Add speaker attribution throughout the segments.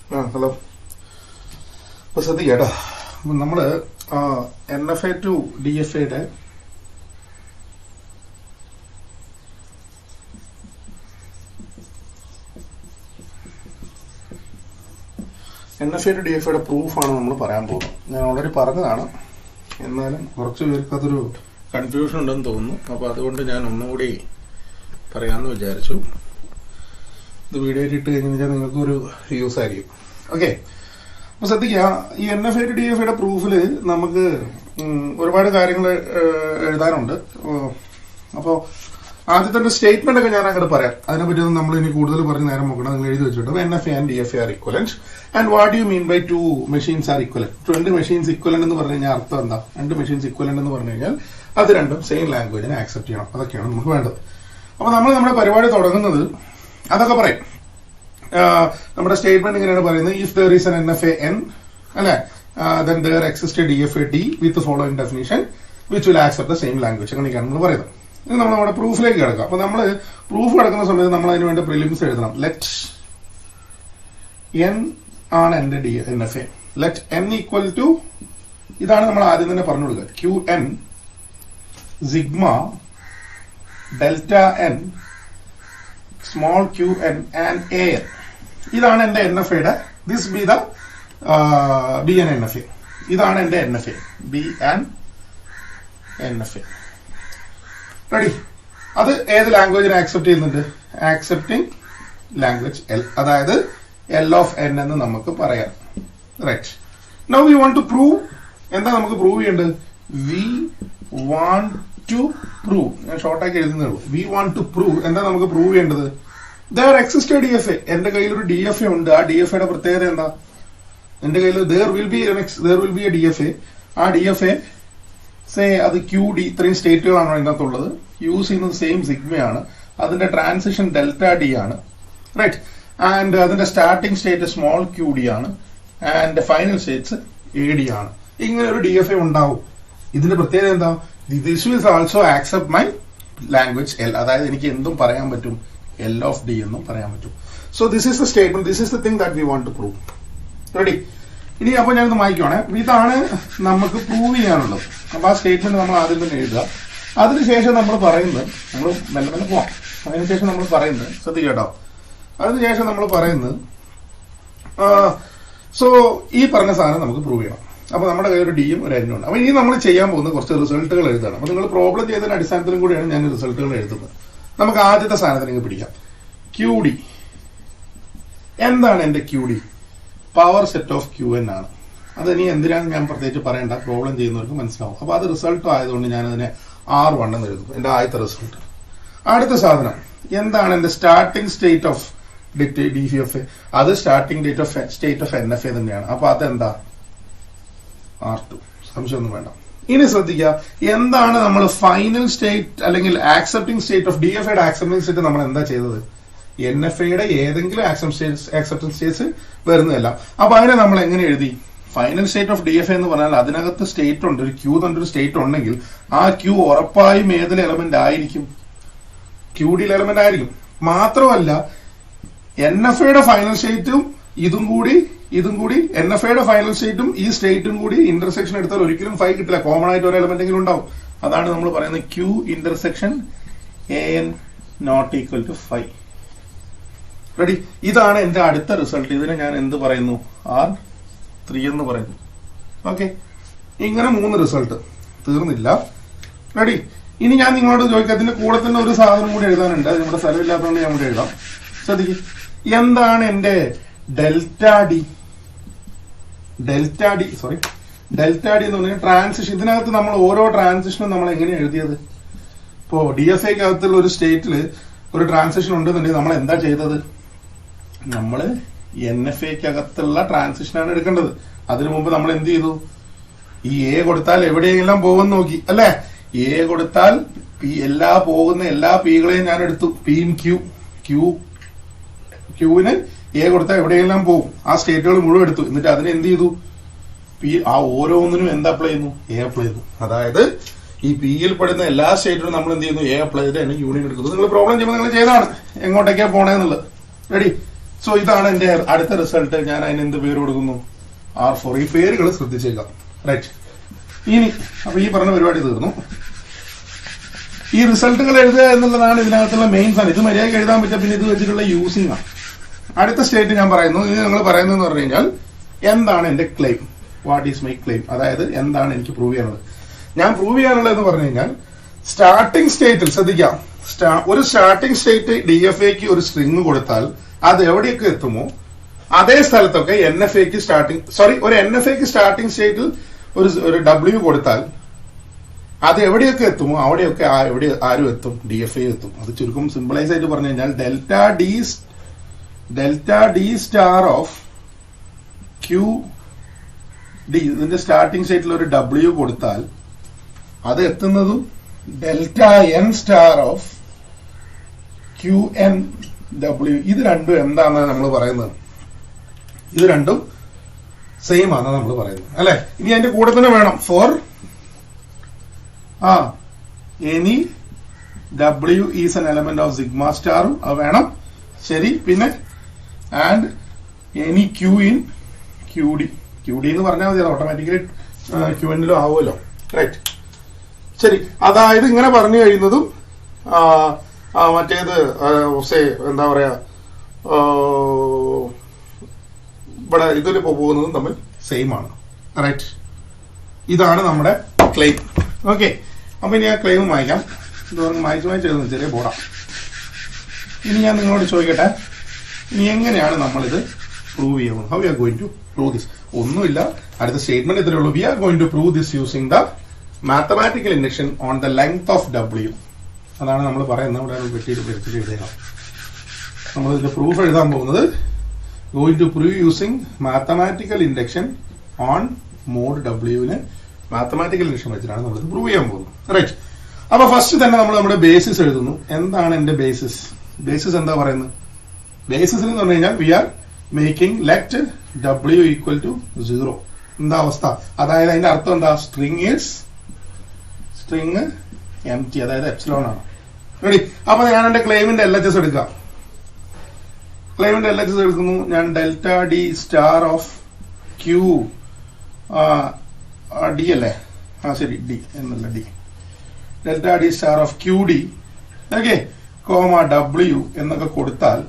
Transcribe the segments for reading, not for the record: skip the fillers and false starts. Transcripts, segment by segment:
Speaker 1: Hello. അപ്പോൾ ശ്രദ്ധിക്കേട്ടോ, നമ്മൾ NFA to DFAയുടെ പ്രൂഫാണ് നമ്മൾ പറയാൻ പോകുന്നത്. ഞാൻ ഓൾറെഡി പറഞ്ഞതാണ്, എന്നാലും കുറച്ച് പേർക്ക് അതൊരു കൺഫ്യൂഷൻ ഉണ്ടെന്ന് തോന്നുന്നു. അപ്പോൾ അതുകൊണ്ട് ഞാൻ ഒന്നുകൂടി പറയാമെന്ന് വിചാരിച്ചു. ഇത് വീഡിയോ ഇട്ട് കഴിഞ്ഞാൽ നിങ്ങൾക്കൊരു യൂസ് ആയിരിക്കും. ഓക്കെ, അപ്പോൾ ശ്രദ്ധിക്കുക, ഈ NFA ടു DFAയുടെ പ്രൂഫിൽ നമുക്ക് ഒരുപാട് കാര്യങ്ങൾ എഴുതാനുണ്ട്. അപ്പോൾ ആദ്യത്തെ സ്റ്റേറ്റ്മെന്റ് ഒക്കെ ഞാൻ അങ്ങോട്ട് പറയാം. അതിനെപ്പറ്റി ഒന്നും നമ്മൾ ഇനി കൂടുതൽ പറഞ്ഞ് നേരം നോക്കണം. നിങ്ങൾ എഴുതി വെച്ചിട്ടുണ്ട്. NFA and DFA are equivalent and what you mean by two machines are equivalent. രണ്ട് മെഷീൻസ് ഇക്വലന്റ് എന്ന് പറഞ്ഞു കഴിഞ്ഞാൽ അർത്ഥം എന്താ? രണ്ട് മെഷീൻസ് ഇക്വലന്റ് എന്ന് പറഞ്ഞു കഴിഞ്ഞാൽ അത് രണ്ടും സെയിം ലാംഗ്വേജിനെ ആക്സെപ്റ്റ് ചെയ്യണം. അതൊക്കെയാണ് നമുക്ക് വേണ്ടത്. അപ്പൊ നമ്മൾ നമ്മുടെ പരിപാടി തുടങ്ങുന്നത് അതൊക്കെ പറയും. നമ്മുടെ സ്റ്റേറ്റ്മെന്റ് ഇങ്ങനെയാണ് പറയുന്നത്: if there is N NFA N, അല്ലെ, then there exists a DFA D with the following definition which will accept the same language. അങ്ങനെയൊക്കെയാണ് നമ്മൾ പറയുന്നത്. ഇനി നമ്മൾ നമ്മുടെ പ്രൂഫിലേക്ക് കിടക്കാം. അപ്പൊ നമ്മൾ പ്രൂഫ് കിടക്കുന്ന സമയത്ത് നമ്മൾ അതിന് വേണ്ട പ്രിലിംസ് എഴുതണം. ലെറ്റ് N ആണ് എന്റെ NFA. Let N equal to, ഇതാണ് നമ്മൾ ആദ്യം തന്നെ പറഞ്ഞു കൊടുക്കുക, QN sigma delta N small QN and AN. ഇതാണ് എന്റെ NFAയുടെ. This be the B and NFA. ഇതാണ് എന്റെ NFA, B and NFA. Ready? അത് ഏത് ലാംഗ്വേജിനെ ആക്സെപ്റ്റ് ചെയ്യുന്നുണ്ട്? ആക്സെപ്റ്റിംഗ് ലാംഗ്വേജ് L, അതായത് L of N എന്ന് നമുക്ക് പറയാം. Right. Now we want to prove. എന്താ നമുക്ക് പ്രൂവ് ചെയ്യേണ്ടത്? We want to prove. ഞാൻ ഷോർട്ടാക്കി എഴുതുന്നുള്ളൂ. V want to prove. എന്താ നമുക്ക് പ്രൂവ് ചെയ്യേണ്ടത്? There exist DFA. എന്റെ കയ്യിൽ ഒരു DFA ഉണ്ട്. ആ DFAയുടെ പ്രത്യേകത എന്താ? എന്റെ കയ്യിൽ there will be a DFA. ആ DFA അത് QD, ഇത്രയും സ്റ്റേറ്റുകളാണ് അതിനകത്തുള്ളത്. യൂസ് ചെയ്യുന്നത് സെയിം സിഗ്മയാണ്. അതിന്റെ ട്രാൻസിഷൻ ഡെൽറ്റ D ആണ്. റൈറ്റ്. ആൻഡ് അതിന്റെ സ്റ്റാർട്ടിംഗ് സ്റ്റേറ്റ് സ്മോൾ QD ആണ്. ആൻഡ് ഫൈനൽ സ്റ്റേറ്റ്സ് AD ആണ്. ഇങ്ങനെ ഒരു DFA ഉണ്ടാവും. ഇതിന്റെ പ്രത്യേകത എന്താ? This will also accept my language L. അതായത് എനിക്ക് എന്തും പറയാൻ പറ്റും, L of D എന്നും പറയാൻ പറ്റും. So this is the statement. This is the thing that we want to prove. Ready? ഇനി അപ്പൊ ഞാനൊന്ന് വായിക്കുവാണേ. ഇതാണ് നമുക്ക് പ്രൂവ് ചെയ്യാനുള്ളത്. അപ്പൊ ആ സ്റ്റേറ്റ്മെന്റ് നമ്മൾ ആദ്യം തന്നെ എഴുതുക. അതിനുശേഷം നമ്മൾ പറയുന്നത്, നമ്മൾ മെല്ലെ മെല്ലെ പോവാം. അതിനുശേഷം നമ്മൾ പറയുന്നത്, ശ്രദ്ധിക്കട്ടോ, അതിനുശേഷം നമ്മൾ പറയുന്നത് സോ ഈ പറഞ്ഞ സാധനം നമുക്ക് പ്രൂവ് ചെയ്യണം. അപ്പൊ നമ്മുടെ കയ്യിൽ ഒരു ഡിയും ഒരു എന്നും ഉണ്ട്. അപ്പൊ ഇനി നമ്മൾ ചെയ്യാൻ പോകുന്ന കുറച്ച് റിസൾട്ടുകൾ എഴുതണം. അപ്പൊ നിങ്ങൾ പ്രോബ്ലം ചെയ്തതിന്റെ അടിസ്ഥാനത്തിലും കൂടിയാണ് ഞാൻ റിസൾട്ടുകൾ എഴുതുന്നത്. നമുക്ക് ആദ്യത്തെ സാധനത്തിന് പിടിക്കാം. QD. എന്താണ് എന്റെ QD? Power set of QN ആണ്. അത് ഇനി എന്തിനാണ് ഞാൻ പ്രത്യേകിച്ച് പറയേണ്ട, പ്രോബ്ലം ചെയ്യുന്നവർക്ക് മനസ്സിലാവും. അപ്പൊ അത് റിസൾട്ടും ആയതുകൊണ്ട് ഞാൻ അതിനെ R1 എന്ന് എഴുതും, എന്റെ ആദ്യത്തെ റിസൾട്ട്. അടുത്ത സാധനം എന്താണ്? എന്റെ സ്റ്റാർട്ടിംഗ് സ്റ്റേറ്റ് ഓഫ് DFA. അത് സ്റ്റാർട്ടിംഗ് സ്റ്റേറ്റ് ഓഫ് NFA തന്നെയാണ്. അപ്പൊ അതെന്താ? R2. സംശയമൊന്നും വേണ്ട. ഇനി ശ്രദ്ധിക്കുക, എന്താണ് നമ്മൾ ഫൈനൽ സ്റ്റേറ്റ് അല്ലെങ്കിൽ ആക്സെപ്റ്റിംഗ് സ്റ്റേറ്റ് ഓഫ് DFAയുടെ ആക്സെപ്റ്റിംഗ് സ്റ്റേറ്റ് നമ്മൾ എന്താ ചെയ്തത്? NFAയുടെ ഏതെങ്കിലും ആക്സെപ്റ്റൻസ് സ്റ്റേറ്റ്സ് വരുന്നതല്ല. അപ്പൊ അതിനെ നമ്മൾ എങ്ങനെ എഴുതി? ഫൈനൽ സ്റ്റേറ്റ് ഓഫ് DFA എന്ന് പറഞ്ഞാൽ അതിനകത്ത് സ്റ്റേറ്റ് ഉണ്ട്, ഒരു Q എന്നൊരു സ്റ്റേറ്റ് ഉണ്ടെങ്കിൽ ആ Q ഉറപ്പായും ഏതിൽ എലമെന്റ് ആയിരിക്കും? QD എലമെന്റ് ആയിരിക്കും. മാത്രമല്ല NFAയുടെ ഫൈനൽ സ്റ്റേറ്റും ഇതും കൂടി NFAയുടെ ഫൈനൽ സ്റ്റേറ്റും ഈ സ്റ്റേറ്റും കൂടി ഇന്റർസെക്ഷൻ എടുത്താൽ ഒരിക്കലും 5 കിട്ടില്ല. കോമൺ ആയിട്ട് ഒരു എലമെന്റെങ്കിലും ഉണ്ടാവും. അതാണ് നമ്മൾ പറയുന്നത് Q intersection AN not equal to 5. Ready? ഇതാണ് എന്റെ അടുത്ത റിസൾട്ട്. ഇതിനെ ഞാൻ എന്ത് പറയുന്നു? R3 എന്ന് പറയുന്നു. ഓക്കെ, ഇങ്ങനെ 3 റിസൾട്ട്. തീർന്നില്ല. റെഡി? ഇനി ഞാൻ നിങ്ങളോട് ചോദിക്കാം, അതിന്റെ കൂടെ തന്നെ ഒരു സാധനം കൂടി എഴുതാനുണ്ട്. അത് നമ്മുടെ സ്ഥലമില്ലാത്തതുകൊണ്ട് ഞാൻ കൂടി എഴുതാം. ശ്രദ്ധിക്കും, എന്താണ് എന്റെ ഡെൽറ്റ ഡി എന്ന് പറഞ്ഞാൽ ട്രാൻസിഷൻ. ഇതിനകത്ത് നമ്മൾ ഓരോ ട്രാൻസിഷനും നമ്മൾ എങ്ങനെയാണ് എഴുതിയത്? ഇപ്പോ DFAക്കകത്തുള്ള ഒരു സ്റ്റേറ്റില് ഒരു ട്രാൻസിഷൻ ഉണ്ടെന്നുണ്ടെങ്കിൽ നമ്മൾ എന്താ ചെയ്തത്? നമ്മൾ NFAക്കകത്തുള്ള ട്രാൻസിഷനാണ് എടുക്കേണ്ടത്. അതിനു മുമ്പ് നമ്മൾ എന്ത് ചെയ്തു? ഈ A കൊടുത്താൽ എവിടെയെല്ലാം പോകുമെന്ന് നോക്കി, അല്ലെ? A കൊടുത്താൽ എല്ലാ പോകുന്ന എല്ലാ Pകളെയും ഞാൻ എടുത്തു. Pയും Qന് A കൊടുത്താൽ എവിടെയെല്ലാം പോകും, ആ സ്റ്റേറ്റുകൾ മുഴുവൻ എടുത്തു. എന്നിട്ട് അതിനെ എന്ത് ചെയ്തു? ആ ഓരോന്നിനും എന്താ അപ്ലൈ ചെയ്യുന്നു? A അപ്ലൈ ചെയ്യുന്നു. അതായത് ഈ Pയിൽ പെടുന്ന എല്ലാ സ്റ്റേറ്റിനും നമ്മൾ എന്ത് ചെയ്യുന്നു? A അപ്ലൈ ചെയ്ത് യൂണിയൻ എടുക്കുന്നു. നിങ്ങൾ പ്രോബ്ലം ചെയ്യുമ്പോൾ നിങ്ങൾ ചെയ്താണ് എങ്ങോട്ടേക്കാ പോണേന്നുള്ളത്. റെഡി? സോ ഇതാണ് എന്റെ അടുത്ത റിസൾട്ട്. ഞാൻ അതിന് എന്ത് പേര് കൊടുക്കുന്നു? R4. ഈ പേരുകൾ ശ്രദ്ധിച്ചേക്കാം. റൈറ്റ്. ഇനി അപ്പൊ ഈ പറഞ്ഞ പരിപാടി തീർന്നു. ഈ റിസൾട്ടുകൾ എഴുതുക എന്നുള്ളതാണ് ഇതിനകത്തുള്ള മെയിൻ സാധനം. ഇത് മര്യാദയ്ക്ക് എഴുതാൻ പറ്റുക, പിന്നെ ഇത് വെച്ചിട്ടുള്ള യൂസിംഗ് ആണ്. അടുത്ത സ്റ്റേറ്റ് ഞാൻ പറയുന്നു. ഇത് നിങ്ങൾ പറയുന്നതെന്ന് പറഞ്ഞു കഴിഞ്ഞാൽ എന്താണ് എന്റെ claim, what is my claim, അതായത് എന്താണ് എനിക്ക് പ്രൂവ് ചെയ്യാനുള്ളത്. ഞാൻ പ്രൂവ് ചെയ്യാനുള്ളത് എന്ന് പറഞ്ഞു കഴിഞ്ഞാൽ സ്റ്റാർട്ടിംഗ് സ്റ്റേറ്റിൽ ശ്രദ്ധിക്കാം, ഒരു സ്റ്റാർട്ടിംഗ് സ്റ്റേറ്റ് DFAക്ക് ഒരു സ്ട്രിങ് കൊടുത്താൽ അത് എവിടെയൊക്കെ എത്തുമോ അതേ സ്ഥലത്തൊക്കെ NFAക്ക് ഒരു NFAക്ക് സ്റ്റാർട്ടിംഗ് സ്റ്റേറ്റിൽ ഒരു W കൊടുത്താൽ അത് എവിടെയൊക്കെ എത്തുമോ അവിടെയൊക്കെ ആരും എത്തും, DFA എത്തും. അത് ചുരുക്കം സിമ്പിളൈസ് ആയിട്ട് പറഞ്ഞു കഴിഞ്ഞാൽ delta D star of QD, ഇതിന്റെ സ്റ്റാർട്ടിംഗ് സ്റ്റേറ്റിൽ ഒരു W കൊടുത്താൽ അത് എത്തുന്നതും delta N star of QNW. ഇത് രണ്ടും എന്താണെന്ന് നമ്മൾ പറയുന്നത്, ഇത് രണ്ടും സെയിം ആണെന്ന് നമ്മൾ പറയുന്നത് അല്ലെ. ഇനി അതിന്റെ കൂടെ തന്നെ വേണം for any W is an element of sigma സ്റ്റാറും അത് വേണം. ശരി. പിന്നെ and any Q in QD എന്ന് പറഞ്ഞാൽ മതി, ഓട്ടോമാറ്റിക്കലി QNലും ആവുമല്ലോ. റൈറ്റ്. ശരി. അതായത് ഇങ്ങനെ പറഞ്ഞു കഴിയുന്നതും മറ്റേത് എന്താ പറയാ ഇവിടെ ഇതിൽ പോകുന്നതും തമ്മിൽ സെയിം ആണ്. റൈറ്റ്. ഇതാണ് നമ്മുടെ ക്ലെയിം. ഓക്കെ. അപ്പൊ ഇനി ആ ക്ലെയിം വായിക്കാം. ഇത് വായിച്ചു എഴുതുന്നത് ചെറിയ ബോർഡാ. ഇനി ഞാൻ നിങ്ങളോട് ചോദിക്കട്ടെ, ഇനി എങ്ങനെയാണ് നമ്മളിത് പ്രൂവ് ചെയ്യുന്നത്? How we are going to prove this? ഒന്നുമില്ല, അടുത്ത സ്റ്റേറ്റ്മെന്റ് ഇത്രേ ഉള്ളൂ. We are going to prove this using the mathematical induction on the length of W. അതാണ് നമ്മൾ പറയുന്നത്. ഇവിടെ വെട്ടിയിട്ട് എഴുതണം. നമ്മൾ ഇതിന്റെ പ്രൂഫ് എഴുതാൻ പോകുന്നത് going to prove using mathematical induction on mod W-ന് മാത്തമാറ്റിക്കൽ ഇൻഡക്ഷൻ വെച്ചിട്ടാണ് നമ്മൾ ഇത് പ്രൂവ് ചെയ്യാൻ പോകുന്നത്. റൈറ്റ്. അപ്പൊ ഫസ്റ്റ് തന്നെ നമ്മൾ നമ്മുടെ ബേസിസ് എഴുതുന്നു. എന്താണ് എന്റെ ബേസിസ്? ബേസിസ് എന്താ പറയുന്നത്? ബേസിസ് എന്ന് പറഞ്ഞു കഴിഞ്ഞാൽ we are making let W equal to 0. എന്താ അവസ്ഥ? അതായത് അതിന്റെ അർത്ഥം എന്താ? സ്ട്രിങ് empty, അതായത് എപ്സിലോൺ ആണ്. റെഡി. അപ്പൊ ഞാൻ എന്റെ ക്ലെയിമിന്റെ LHS എടുക്കാം. ക്ലെയിമിന്റെ LHS എടുക്കുന്നു ഞാൻ. Delta D star of Q D അല്ലേ? ശരി, D എന്നല്ല, D. Delta D star of QD okay comma W എന്നൊക്കെ കൊടുത്താൽ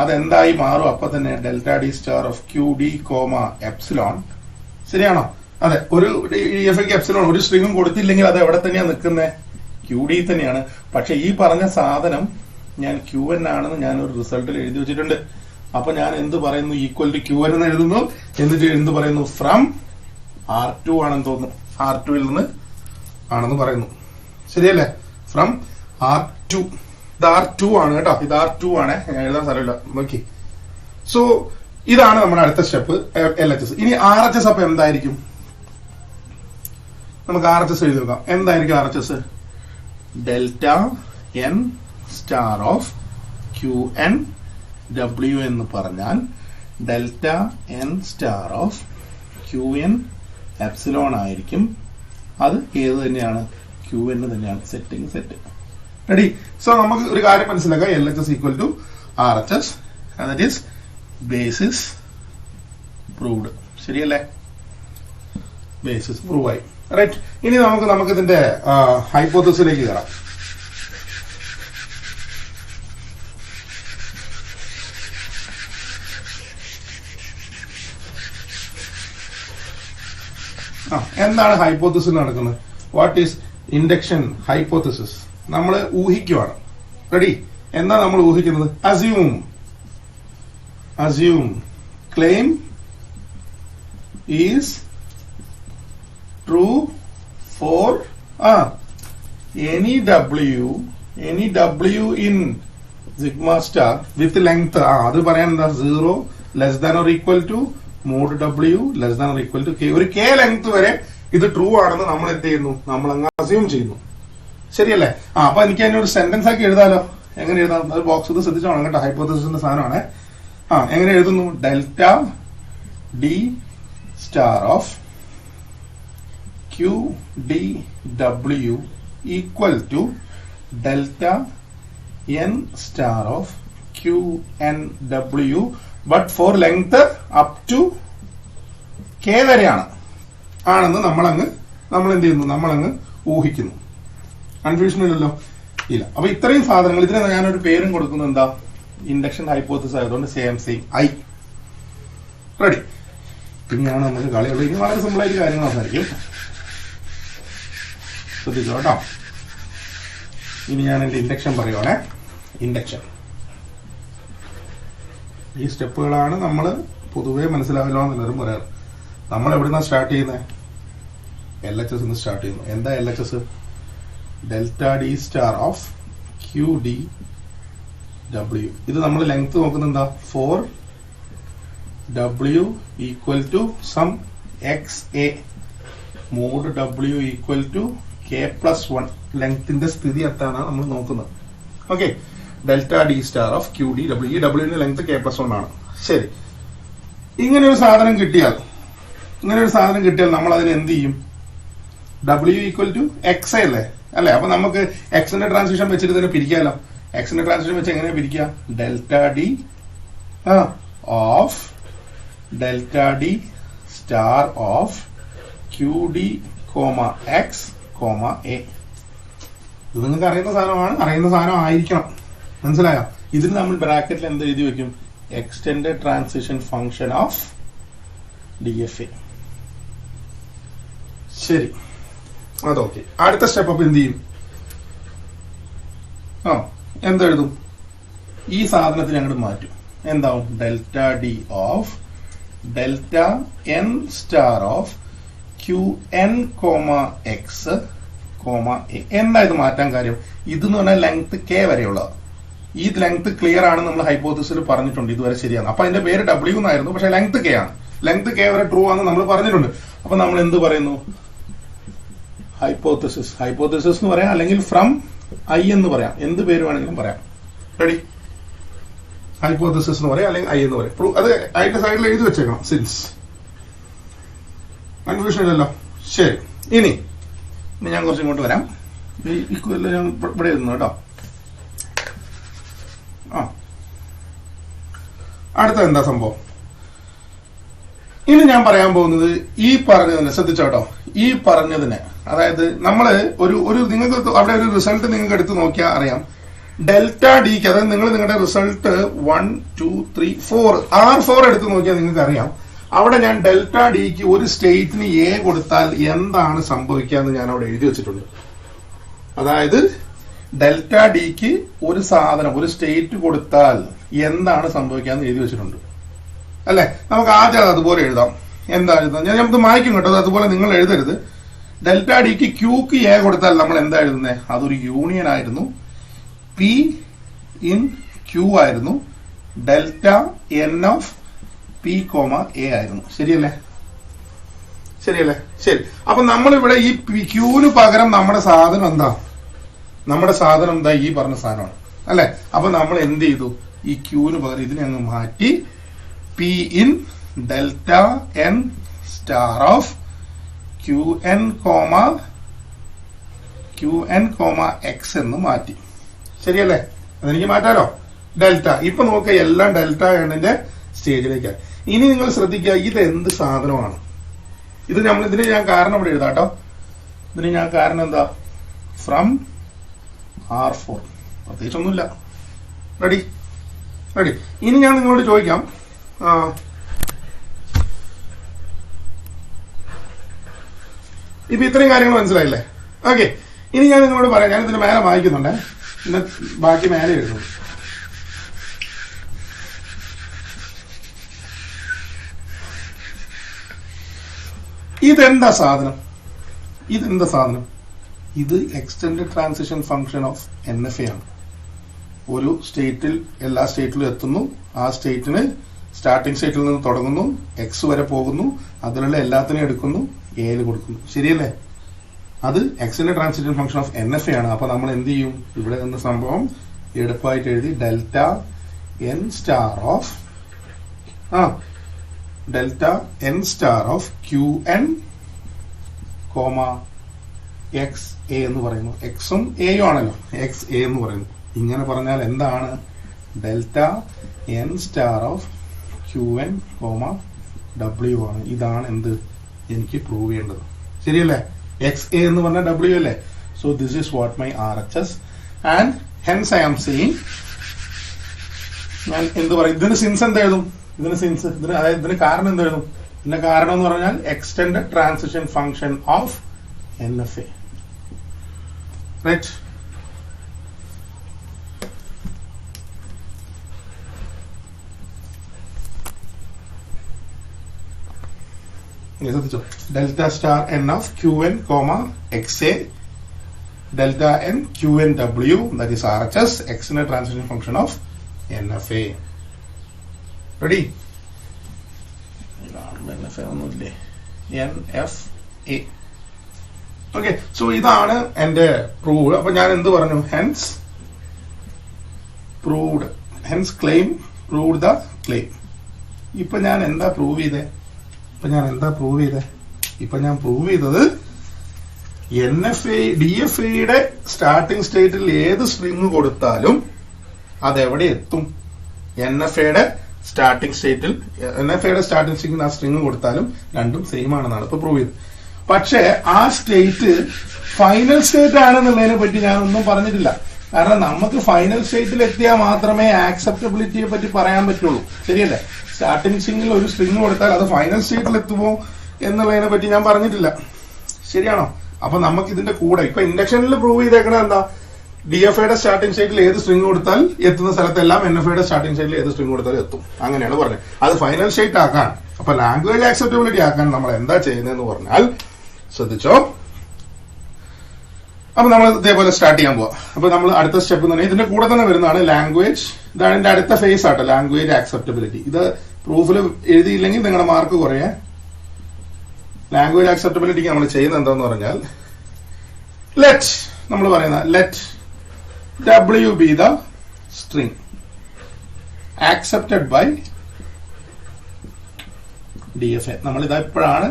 Speaker 1: അതെന്തായി മാറും? അപ്പൊ തന്നെ delta D star of QD comma epsilon. ശരിയാണോ? അതെ. ഒരു DFAക്ക് എപ്സിലോൺ ഒരു സ്ട്രിങ്ങും കൊടുത്തില്ലെങ്കിൽ അത് എവിടെ തന്നെയാണ് നിൽക്കുന്നത്? QD തന്നെയാണ്. പക്ഷെ ഈ പറഞ്ഞ സാധനം ഞാൻ QN ആണെന്ന് ഞാൻ ഒരു റിസൾട്ടിൽ എഴുതി വെച്ചിട്ടുണ്ട്. അപ്പൊ ഞാൻ എന്ത് പറയുന്നു? ഈക്വൽ ടു QN എന്ന് എഴുതുന്നു. എന്നിട്ട് എന്ത് പറയുന്നു? ഫ്രം R2 ആണെന്ന് തോന്നുന്നു. R2 ൽ നിന്ന് ആണെന്ന് പറയുന്നു. ശരിയല്ലേ? From R2. ഇത് R2 ആണ് കേട്ടോ. ഇത് R2 ആണ്. ഞാൻ എഴുതാൻ സ്ഥലമില്ല. നോക്കി. സോ ഇതാണ് നമ്മുടെ അടുത്ത സ്റ്റെപ്പ് LHS. ഇനി RHS അപ്പൊ എന്തായിരിക്കും? നമുക്ക് RHS എഴുതി നോക്കാം. എന്തായിരിക്കും RHS? Delta N star of QNW എന്ന് പറഞ്ഞാൽ delta N star of QN epsilon ആയിരിക്കും. അത് ഏത് തന്നെയാണ്? QN തന്നെയാണ്. Setting set. റെഡി. സോ നമുക്ക് ഒരു കാര്യം മനസ്സിലാക്കാം. LHS equal to RHS. That is basis proved. ശരിയല്ലേ? ബേസിസ് പ്രൂവ് ആയി. റൈറ്റ്. ഇനി നമുക്ക് ഇതിന്റെ ഹൈപ്പോത്തസിസിലേക്ക് കയറാം. എന്താണ് ഹൈപ്പോത്തസിസ് നടക്കുന്നത്? What is induction hypothesis? നമ്മൾ ഊഹിക്കുവാണ്. റെഡി. എന്താ നമ്മൾ ഊഹിക്കുന്നത്? Assume claim is true for any W in sigma star with length. അത് പറയാൻ എന്താ? 0 less than or equal to mod W less than or equal to K. ഒരു K ലെങ്ത് വരെ ഇത് ട്രൂ ആണെന്ന് നമ്മൾ എന്ത് ചെയ്യുന്നു? നമ്മൾ അങ്ങ് അസ്യൂം ചെയ്യുന്നു. ശരിയല്ലേ? അപ്പൊ എനിക്ക് അതിനൊരു സെന്റൻസ് ആക്കി എഴുതാലോ. എങ്ങനെ എഴുതാം? അത് ബോക്സ് ഇത് ശ്രദ്ധിച്ചോണം കേട്ടോ. ഹൈപ്പോത്തസിസിന്റെ സാധനമാണ്. എങ്ങനെ എഴുതുന്നു? Delta D star of QDW equal to delta N star of QNW but for length up to K വരെയാണ് ആണെന്ന് നമ്മൾ എന്ത് ചെയ്യുന്നു, നമ്മളങ്ങ് ഊഹിക്കുന്നു. കൺഫ്യൂഷൻ ഇല്ലല്ലോ, ഇല്ല. അപ്പൊ ഇത്രയും സാധനങ്ങൾ, ഇതിന് ഞാനൊരു പേരും കൊടുക്കുന്നു, എന്താ, ഇൻഡക്ഷൻ ഹൈപ്പോത്തിസിസ് ആയതുകൊണ്ട് സെയിം ഐ. റെഡി. പിന്നെയാണ് നമുക്ക് കളിയുള്ളത്. ഇനി വളരെ സിമ്പിൾ ആയിട്ട് കാര്യങ്ങൾ സംസാരിക്കും, ശ്രദ്ധിച്ചോ കേട്ടോ. ഇനി ഞാൻ എന്റെ ഇൻഡക്ഷൻ പറയുവാണേ. ഇൻഡക്ഷൻ, ഈ സ്റ്റെപ്പുകളാണ് നമ്മൾ പൊതുവെ മനസ്സിലാവില്ലോ എന്നുള്ളവരും പറയാറ്. നമ്മൾ എവിടുന്നാണ് സ്റ്റാർട്ട് ചെയ്യുന്നത്? LHS സ്റ്റാർട്ട് ചെയ്യുന്നു. എന്താ LHS? Delta D star of Q D W. ഇത് നമ്മൾ ലെങ്ത് നോക്കുന്നത് എന്താ, 4W equal to some XA mod W equal to K+1. ലെങ്ത്തിന്റെ സ്ഥിതി എത്താനാണ് നമ്മൾ നോക്കുന്നത്. Okay, delta D star of Q D W. ഈ ഡബ്ല്യുവിന്റെ ലെങ്ത് K+1 ആണ്. ശരി, ഇങ്ങനെ ഒരു സാധനം കിട്ടിയാൽ നമ്മൾ അതിന് എന്ത് ചെയ്യും? W ഈക്വൽ ടു XA അല്ലേ? അപ്പൊ നമുക്ക് എക്സിന്റെ ട്രാൻസിഷൻ വെച്ചിട്ട് ഇതിനെ പിരിക്കാമല്ലോ. എക്സിന്റെ ട്രാൻസിഷൻ വെച്ച് എങ്ങനെ പിരിക്കാം? Delta D star of Q D X A. ഇത് നിങ്ങൾക്ക് അറിയുന്ന സാധനം ആയിരിക്കണം, മനസ്സിലായോ? ഇതിന് നമ്മൾ ബ്രാക്കറ്റിൽ എന്ത് എഴുതി വെക്കും? Extended transition function of DFA. ശരി, അതൊക്കെ. അടുത്ത സ്റ്റെപ്പ് അപ്പ് എന്ത് ചെയ്യും? എന്തെഴുതും? ഈ സാധനത്തിന് അങ്ങോട്ട് മാറ്റും. എന്താവും? Delta D of delta N star of Q N X A. എന്താ ഇത് മാറ്റാൻ കാര്യം? ഇതെന്ന് പറഞ്ഞാൽ ലെങ്ത് കെ വരെയുള്ളത്. ഈ ലെങ്ത് ക്ലിയർ ആണ്, നമ്മൾ ഹൈപ്പോത്തിസിൽ പറഞ്ഞിട്ടുണ്ട്, ഇതുവരെ ശരിയാണ്. അപ്പൊ അതിന്റെ പേര് W എന്നായിരുന്നു, പക്ഷെ ലെങ്ത് കെ ആണ്. ലെങ്ത് കെ വരെ ട്രൂ ആണെന്ന് നമ്മൾ പറഞ്ഞിട്ടുണ്ട്. അപ്പൊ നമ്മൾ എന്ത് പറയുന്നു? ഹൈപ്പോത്തിസിസ് എന്ന് പറയാം, അല്ലെങ്കിൽ ഫ്രം ഐ എന്ന് പറയാം, എന്ത് പേര് വേണമെങ്കിലും പറയാം. റെഡി? ഹൈപ്പോത്തിസിസ് എന്ന് പറയാം, അല്ലെങ്കിൽ ഐ എന്ന് പറയാം. അത് അതിന്റെ സൈഡിൽ എഴുതി വെച്ചേക്കണം, സിൻസ്. കൺഫ്യൂഷൻ ഇല്ലല്ലോ. ശരി, ഇനി ഞാൻ കുറച്ച് ഇങ്ങോട്ട് വരാം. ഞാൻ ഇവിടെ ഇരുന്നു കേട്ടോ. അടുത്ത എന്താ സംഭവം? ഇനി ഞാൻ പറയാൻ പോകുന്നത് ഈ പറഞ്ഞതിനെ ശ്രദ്ധിച്ചോട്ടോ. ഈ പറഞ്ഞതിനെ, അതായത് നമ്മള് നിങ്ങൾക്ക് അവിടെ ഒരു റിസൾട്ട് നിങ്ങൾക്ക് എടുത്ത് നോക്കിയാൽ അറിയാം. ഡെൽറ്റ ഡിക്ക്, അതായത് നിങ്ങളുടെ റിസൾട്ട് 1 2 3 4 R4 എടുത്ത് നോക്കിയാൽ നിങ്ങൾക്ക് അറിയാം. അവിടെ ഞാൻ ഡെൽറ്റ ഡിക്ക് ഒരു സ്റ്റേറ്റിന് എ കൊടുത്താൽ എന്താണ് സംഭവിക്കുക എന്ന് ഞാൻ അവിടെ എഴുതി വെച്ചിട്ടുണ്ട്. അതായത് ഡെൽറ്റ ഡിക്ക് ഒരു സാധനം, ഒരു സ്റ്റേറ്റ് കൊടുത്താൽ എന്താണ് സംഭവിക്കാന്ന് എഴുതി വെച്ചിട്ടുണ്ട്, അല്ലെ? നമുക്ക് ആദ്യം അത് അതുപോലെ എഴുതാം. എന്താ എഴുതാം? നമുക്ക് മായ്ക്കും കേട്ടോ, അതുപോലെ നിങ്ങൾ എഴുതരുത്. ഡെൽറ്റ ഡിക്ക് ക്യൂക്ക് എ കൊടുത്താൽ നമ്മൾ എന്താ എഴുതുന്നത്? അതൊരു യൂണിയൻ ആയിരുന്നു. പി ഇൻ ക്യൂ ആയിരുന്നു. Delta N of P A ആയിരുന്നു. ശരിയല്ലേ? ശരി. അപ്പൊ നമ്മളിവിടെ ഈ ക്യൂവിന് പകരം നമ്മുടെ സാധനം എന്താ? ഈ പറഞ്ഞ സാധനമാണ്, അല്ലെ? അപ്പൊ നമ്മൾ എന്ത് ചെയ്തു? ഈ ക്യൂവിന് പകരം ഇതിനെ അങ്ങ് മാറ്റി P in delta N star of Q N X എന്ന് മാറ്റി. ശരിയല്ലേ? അതെനിക്ക് മാറ്റാലോ. ഡെൽറ്റ ഇപ്പൊ നോക്കുക, എല്ലാം ഡെൽറ്റ എണ്ണിന്റെ സ്റ്റേജിലേക്കാണ്. ഇനി നിങ്ങൾ ശ്രദ്ധിക്കുക, ഇത് എന്ത് സാധനമാണ്? ഇതിന് ഞാൻ കാരണം ഇവിടെ എഴുതാട്ടോ. ഇതിന് ഞാൻ കാരണം എന്താ? From R4. പ്രത്യേകിച്ചൊന്നുമില്ല. റെഡി? ഇനി ഞാൻ നിങ്ങളോട് ചോദിക്കാം, ഇപ്പൊ ഇത്രയും കാര്യങ്ങൾ മനസ്സിലായില്ലേ? ഓക്കെ, ഇനി ഞാൻ നിങ്ങളോട് പറയാം. ഞാൻ ഇതിന് മേലെ വായിക്കുന്നുണ്ടേ, ബാക്കി മേലെ എഴുതുന്നു. ഇതെന്താ സാധനം? ഇത് extended transition function of NFA ആണ്. ഒരു സ്റ്റേറ്റിൽ, എല്ലാ സ്റ്റേറ്റിലും എത്തുന്നു. ആ സ്റ്റേറ്റിന് സ്റ്റാർട്ടിംഗ് സ്റ്റേറ്റിൽ നിന്ന് തുടങ്ങുന്നു, എക്സ് വരെ പോകുന്നു, അതിലുള്ള എല്ലാത്തിനെയും എടുക്കുന്നു, എയിൽ കൊടുക്കുന്നു. ശരിയല്ലേ? അത് എക്സിന്റെ ട്രാൻസിഷൻ ഫംഗ്ഷൻ ഓഫ് NFA ആണ്. അപ്പൊ നമ്മൾ എന്ത് ചെയ്യും? ഇവിടെ നിന്ന് സംഭവം എളുപ്പമായിട്ട് എഴുതി delta N star of Q N X A എന്ന് പറയുന്നു. എക്സും എയും ആണല്ലോ, എക്സ് എ എന്ന് പറയുന്നു. ഇങ്ങനെ പറഞ്ഞാൽ എന്താണ്? Delta N star of QN, W ആണ്. ഇതാണ് എന്ത് എനിക്ക് പ്രൂവ് ചെയ്യേണ്ടത്. ശരിയല്ലേ? XA എന്ന് പറഞ്ഞാൽ W അല്ലേ? So this is what my RHS and hence I am saying, ഞാൻ എന്ത് പറയും, ഇതിന് സിൻസ് എന്ത് എഴുതും? അതായത് ഇതിന് കാരണം എന്ത് എഴുതും? ഇതിന്റെ കാരണം എന്ന് പറഞ്ഞാൽ extended transition function of NFA. Right? ശ്രദ്ധിച്ചോ? Delta star N of QN, XA, delta N QN W, that is RHS, extended transition function of NFA. Ready? NFA ഒന്നുമില്ലേ? NFA. ഓക്കെ, സോ ഇതാണ് എന്റെ പ്രൂവ്. അപ്പൊ ഞാൻ എന്ത് പറഞ്ഞു? Hence proved, hence claim, proved the claim. ഇപ്പൊ ഞാൻ എന്താ പ്രൂവ് ചെയ്തേ? ഇപ്പൊ ഞാൻ പ്രൂവ് ചെയ്തത് DFA-യുടെ സ്റ്റാർട്ടിംഗ് സ്റ്റേറ്റിൽ ഏത് സ്ട്രിങ് കൊടുത്താലും അതെവിടെ എത്തും? NFA-യുടെ സ്റ്റാർട്ടിംഗ് സ്റ്റേറ്റിൽ ആ സ്ട്രിങ് കൊടുത്താലും രണ്ടും സെയിം ആണെന്നാണ് ഇപ്പൊ പ്രൂവ് ചെയ്തത്. പക്ഷേ ആ സ്റ്റേറ്റ് ഫൈനൽ സ്റ്റേറ്റ് ആണെന്നുള്ളതിനെ പറ്റി ഞാനൊന്നും പറഞ്ഞിട്ടില്ല. കാരണം നമുക്ക് ഫൈനൽ സ്റ്റേറ്റിൽ എത്തിയാൽ മാത്രമേ ആക്സെപ്റ്റബിലിറ്റിയെ പറ്റി പറയാൻ പറ്റുള്ളൂ. ശരിയല്ലേ? സ്റ്റാർട്ടിംഗ് സ്ട്രിങ്ങിൽ ഒരു സ്ട്രിങ് കൊടുത്താൽ അത് ഫൈനൽ സ്റ്റേറ്റിൽ എത്തുമോ എന്നുള്ളതിനെ പറ്റി ഞാൻ പറഞ്ഞിട്ടില്ല. ശരിയാണോ? അപ്പൊ നമുക്ക് ഇതിന്റെ കൂടെ ഇപ്പൊ ഇൻഡക്ഷനിൽ പ്രൂവ് ചെയ്തേക്കണത് എന്താ? DFA-യുടെ സ്റ്റാർട്ടിംഗ് സ്റ്റേറ്റിൽ ഏത് സ്ട്രിങ് കൊടുത്താൽ എത്തുന്ന സ്ഥലത്തെല്ലാം NFA-യുടെ സ്റ്റാർട്ടിംഗ് സ്റ്റേറ്റിൽ ഏത് സ്ട്രിങ് കൊടുത്താലും എത്തും. അങ്ങനെയാണ് പറഞ്ഞത്. അത് ഫൈനൽ സ്റ്റേറ്റ് ആക്കാൻ, അപ്പൊ ലാംഗ്വേജ് ആക്സെപ്റ്റബിലിറ്റി ആക്കാൻ നമ്മൾ എന്താ ചെയ്യുന്നതെന്ന് പറഞ്ഞാൽ, ശ്രദ്ധിച്ചോ, അപ്പൊ നമ്മൾ ഇതേപോലെ സ്റ്റാർട്ട് ചെയ്യാൻ പോവാം. അപ്പൊ നമ്മൾ അടുത്ത സ്റ്റെപ്പ് എന്ന് പറഞ്ഞാൽ ഇതിന്റെ കൂടെ തന്നെ വരുന്നതാണ് ലാംഗ്വേജ്. ഇതാണ് എന്റെ അടുത്ത ഫേസ് ആട്ടോ, ലാംഗ്വേജ് ആക്സെപ്റ്റബിലിറ്റി. ഇത് പ്രൂഫിൽ എഴുതിയില്ലെങ്കിൽ നിങ്ങളുടെ മാർക്ക് കുറയേ. ലാംഗ്വേജ് ആക്സെപ്റ്റബിലിറ്റിക്ക് നമ്മൾ ചെയ്യുന്നത് എന്താന്ന് പറഞ്ഞാൽ, നമ്മൾ പറയുന്ന let W be the string accepted by DFA. നമ്മൾ ഇതാ ഇപ്പോഴാണ്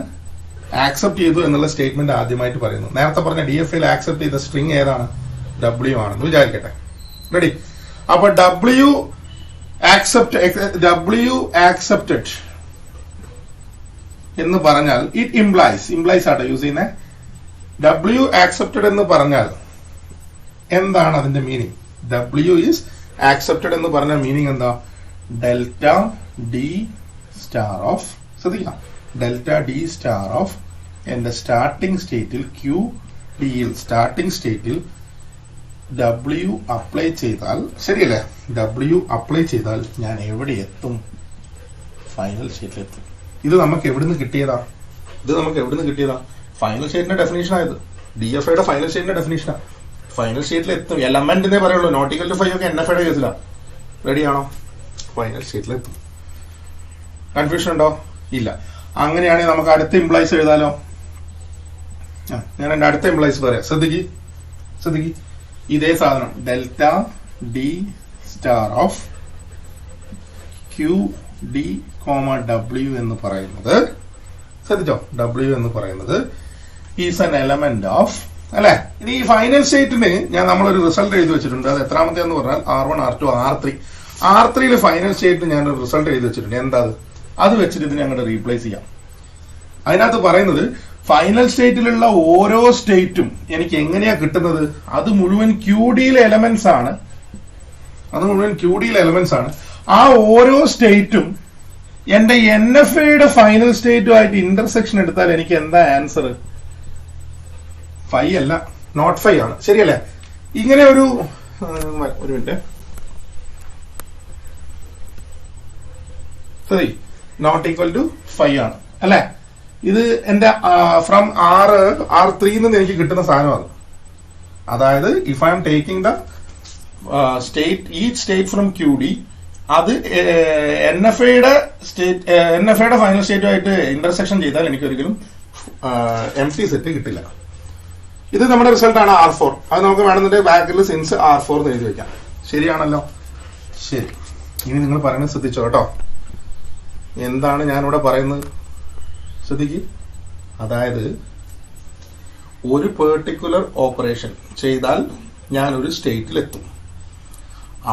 Speaker 1: ആക്സെപ്റ്റ് ചെയ്തു എന്നുള്ള സ്റ്റേറ്റ്മെന്റ് ആദ്യമായിട്ട് പറയുന്നു. നേരത്തെ പറഞ്ഞ DFA-യിൽ ആക്സെപ്റ്റ് ചെയ്ത സ്ട്രിങ് ഏതാണ്? W ആണെന്ന് വിചാരിക്കട്ടെ. റെഡി? അപ്പൊ W accepted എന്ന് പറഞ്ഞാൽ ഇറ്റ് ഇംപ്ലൈസ് ആട്ടോ യൂസ് ചെയ്യുന്നത്. W accepted എന്ന് പറഞ്ഞാൽ എന്താണ് അതിന്റെ മീനിങ്? W is accepted എന്ന് പറഞ്ഞ മീനിങ് എന്താ? ഡെൽറ്റ ഡി സ്റ്റാർ ഓഫ്, ശ്രദ്ധിക്കണം, ഡെൽറ്റ ഡി സ്റ്റാർ ഓഫ് എന്റെ സ്റ്റാർട്ടിംഗ് സ്റ്റേറ്റിൽ QD-യിൽ സ്റ്റാർട്ടിംഗ് സ്റ്റേറ്റിൽ W അപ്ലൈ ചെയ്താൽ, ശരിയല്ലേ? W അപ്ലൈ ചെയ്താൽ ഞാൻ എവിടെ എത്തും? ഫൈനൽ സ്റ്റേറ്റിൽ എത്തും. ഇത് നമുക്ക് എവിടുന്ന് കിട്ടിയതാ? ഫൈനൽ സ്റ്റേറ്റിന്റെ ഡെഫിനേഷൻ ആയത്. DFA-യുടെ ഫൈനൽ സ്റ്റേറ്റിന്റെ ഡെഫിനേഷനാ. ഫൈനൽ സ്റ്റേറ്റിൽ എത്തും. എലമെന്റിനെ പറയുള്ളൂ. നോട്ടിക്കൽ ടു 5 ഒക്കെ NFA-യുടെ കേസിലാ. റെഡിയാണോ? ഫൈനൽ സ്റ്റേറ്റിൽ എത്തും. കൺഫ്യൂഷൻ ഉണ്ടോ? ഇല്ല. അങ്ങനെയാണെങ്കിൽ നമുക്ക് അടുത്ത ഇംപ്ലൈസ് എഴുതാലോ. ഞാൻ എന്റെ അടുത്ത ഇംപ്ലൈസ് പറയാം. ശ്രദ്ധിക്ക്, ഇതേ സാധനം delta D star of QD, W എന്ന് പറയുന്നത്, ശ്രദ്ധിച്ചോ, W എന്ന് പറയുന്നത് ഈസ് എൻ എലമെന്റ് ഓഫ്, അല്ലെ? ഇനി ഈ ഫൈനൽ സ്റ്റേറ്റിന് നമ്മളൊരു റിസൾട്ട് എഴുതി വെച്ചിട്ടുണ്ട്. അത് എത്രാമത്തെന്ന് പറഞ്ഞാൽ R1, R2, R3. R3 final സ്റ്റേറ്റിന് ഞാനൊരു റിസൾട്ട് എഴുതി വെച്ചിട്ടുണ്ട്. എന്താ അത് വെച്ചിട്ട് ഇതിനെ അങ്ങോട്ട് റീപ്ലേസ് ചെയ്യാം. അതിനകത്ത് പറയുന്നത് ഫൈനൽ സ്റ്റേറ്റിലുള്ള ഓരോ സ്റ്റേറ്റും എനിക്ക് എങ്ങനെയാ കിട്ടുന്നത്? അത് മുഴുവൻ QD-യിലെ എലമെന്റ്സ് ആണ്. ആ ഓരോ സ്റ്റേറ്റും എന്റെ NFA-യുടെ ഫൈനൽ സ്റ്റേറ്റുമായിട്ട് ഇന്റർസെക്ഷൻ എടുത്താൽ എനിക്ക് എന്താ ആൻസർ? 5 അല്ല, നോട്ട് 5 ആണ്. ശരിയല്ലേ? ഇങ്ങനെ ഒരു മിനിറ്റ്, ശരി, നോട്ട് ഈക്വൽ ടു 5 ആണ്, അല്ലെ? ഇത് എന്റെ ഫ്രം R3 നിന്ന് എനിക്ക് കിട്ടുന്ന സാധനമാണ്. അതായത് if I am taking the each state from QD, അത് NFA-യുടെ ഫൈനൽ സ്റ്റേറ്റുമായിട്ട് ഇന്റർസെക്ഷൻ ചെയ്താൽ എനിക്ക് ഒരിക്കലും empty സെറ്റ് കിട്ടില്ല. ഇത് നമ്മുടെ റിസൾട്ടാണ് R4. അത് നമുക്ക് വേണമെന്നുണ്ടെങ്കിൽ ബാക്കിൽ സിൻസ് R4 എന്ന് എഴുതി വെക്കാം. ശരിയാണല്ലോ? ശരി. ഇനി നിങ്ങൾ പറയുന്നത് ശ്രദ്ധിച്ചോ കേട്ടോ. എന്താണ് ഞാനിവിടെ പറയുന്നത്? ശ്രദ്ധിക്ക്. അതായത് ഒരു പെർട്ടിക്കുലർ ഓപ്പറേഷൻ ചെയ്താൽ ഞാൻ ഒരു സ്റ്റേറ്റിൽ എത്തും.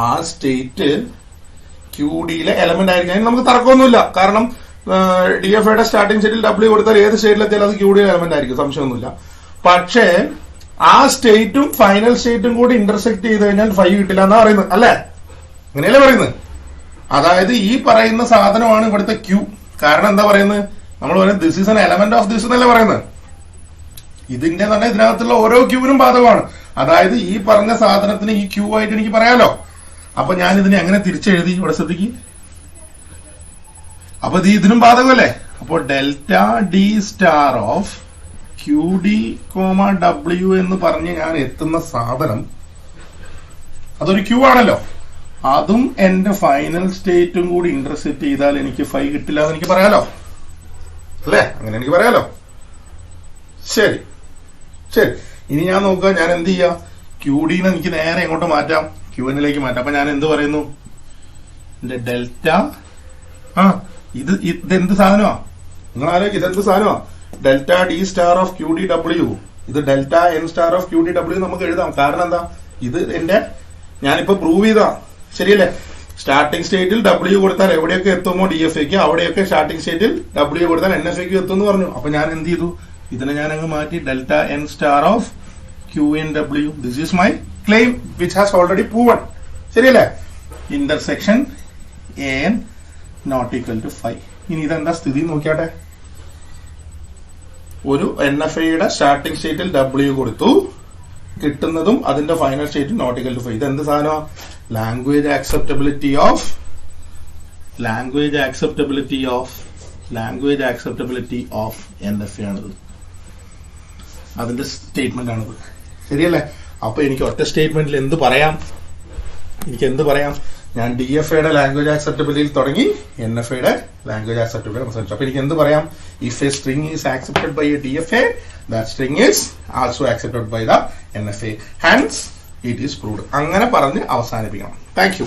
Speaker 1: ആ സ്റ്റേറ്റ് QD-യിലെ എലമെന്റ് ആയിരിക്കും. നമുക്ക് തർക്കമൊന്നുമില്ല. കാരണം DFAയുടെ സ്റ്റാർട്ടിംഗ് സ്റ്റേറ്റിൽ W കൊടുത്താൽ ഏത് സ്റ്റേറ്റിലെത്തിയാലും അത് QD-യിലെ എലമെന്റ് ആയിരിക്കും, സംശയമൊന്നുമില്ല. പക്ഷേ ആ സ്റ്റേറ്റും ഫൈനൽ സ്റ്റേറ്റും കൂടി ഇന്റർസെക്ട് ചെയ്ത് കഴിഞ്ഞാൽ 5 കിട്ടില്ല എന്നാ പറയുന്നത്, അല്ലേ? അങ്ങനെയല്ലേ പറയുന്നത്? അതായത് ഈ പറയുന്ന സാധനമാണ് ഇവിടുത്തെ Q. കാരണം എന്താ പറയുന്നത്? നമ്മൾ പറയുന്നത് this is an element of this എന്നല്ലേ പറയുന്നത്. ഇതിന്റെ തന്നെ ഇതിനകത്തുള്ള ഓരോ ക്യൂവിനും ബാധകമാണ്. അതായത് ഈ പറഞ്ഞ സാധനത്തിന് ഈ Q ആയിട്ട് എനിക്ക് പറയാലോ. അപ്പൊ ഞാൻ ഇതിനെ എങ്ങനെ തിരിച്ചെഴുതി? ഇവിടെ ശ്രദ്ധിക്ക്. അപ്പൊ ഇത് ഇതിനും ബാധകമല്ലേ? അപ്പൊ delta D star of QD, W എന്ന് പറഞ്ഞ് ഞാൻ എത്തുന്ന സാധനം അതൊരു Q ആണല്ലോ. അതും എന്റെ ഫൈനൽ സ്റ്റേറ്റും കൂടി ഇന്റർസെക്ട് ചെയ്താൽ എനിക്ക് 5 കിട്ടില്ല എന്ന് എനിക്ക് പറയാലോ, അല്ലേ? അങ്ങനെ എനിക്ക് പറയാലോ. ശരി ശരി. ഇനി ഞാൻ നോക്കുക, ഞാൻ എന്ത് ചെയ്യാം? QD-നെ എനിക്ക് നേരെ എങ്ങോട്ട് മാറ്റാം? QN-ലേക്ക് മാറ്റാം. അപ്പൊ ഞാൻ എന്ത് പറയുന്നു? എന്റെ ഡെൽറ്റ ഇതെന്ത് സാധനമാ? നിങ്ങൾ ആലോചിക്കും, ഇതെന്ത് സാധനമാ? Delta D star of QDW. ഇത് delta N star of QDW നമുക്ക് എഴുതാം. കാരണം എന്താ? ഇത് എന്റെ ഞാനിപ്പോ പ്രൂവ് ചെയ്താ, ശരിയല്ലേ? സ്റ്റാർട്ടിംഗ് സ്റ്റേറ്റിൽ W കൊടുത്താൽ എവിടെയൊക്കെ എത്തുമോ DFAക്ക്, അവിടെയൊക്കെ സ്റ്റാർട്ടിംഗ് സ്റ്റേറ്റിൽ W കൊടുത്താൽ NFAക്ക് എത്തുമെന്ന് പറഞ്ഞു. അപ്പൊ ഞാൻ എന്ത് ചെയ്തു? ഇതിനെ ഞാൻ അങ്ങ് മാറ്റി delta N star of QNW. This is my claim which has already proven, ശരിയല്ലേ? Intersection AN not equal to 5. ഇനി ഇതെന്താ സ്ഥിതി നോക്കിയാട്ടെ. ഒരു NFAയുടെ സ്റ്റാർട്ടിംഗ് സ്റ്റേറ്റിൽ W കൊടുത്തു, കിട്ടുന്നതും അതിന്റെ final state not equal to 5. ഇത് എന്ത് സാധനമാണ്? ലാംഗ്വേജ് ആക്സെപ്റ്റബിലിറ്റി ഓഫ് NFA ആണിത്. അതിന്റെ സ്റ്റേറ്റ്മെന്റ് ആണിത്, ശരിയല്ലേ? അപ്പൊ എനിക്ക് ഒറ്റ സ്റ്റേറ്റ്മെന്റിൽ എന്ത് പറയാം? എനിക്ക് എന്ത് പറയാം? ഞാൻ DFAയുടെ ലാംഗ്വേജ് ആക്സെപ്റ്റബിലിറ്റിയിൽ തുടങ്ങി NFAയുടെ ലാംഗ്വേജ് ആക്സെപ്റ്റബിലിറ്റി അവസാനിച്ചു. അപ്പൊ എനിക്ക് എന്ത് പറയാം? If a string is accepted by a DFA, that string is also accepted by the NFA. Hence it is proved. അങ്ങനെ പറഞ്ഞ് അവസാനിപ്പിക്കണം. Thank U.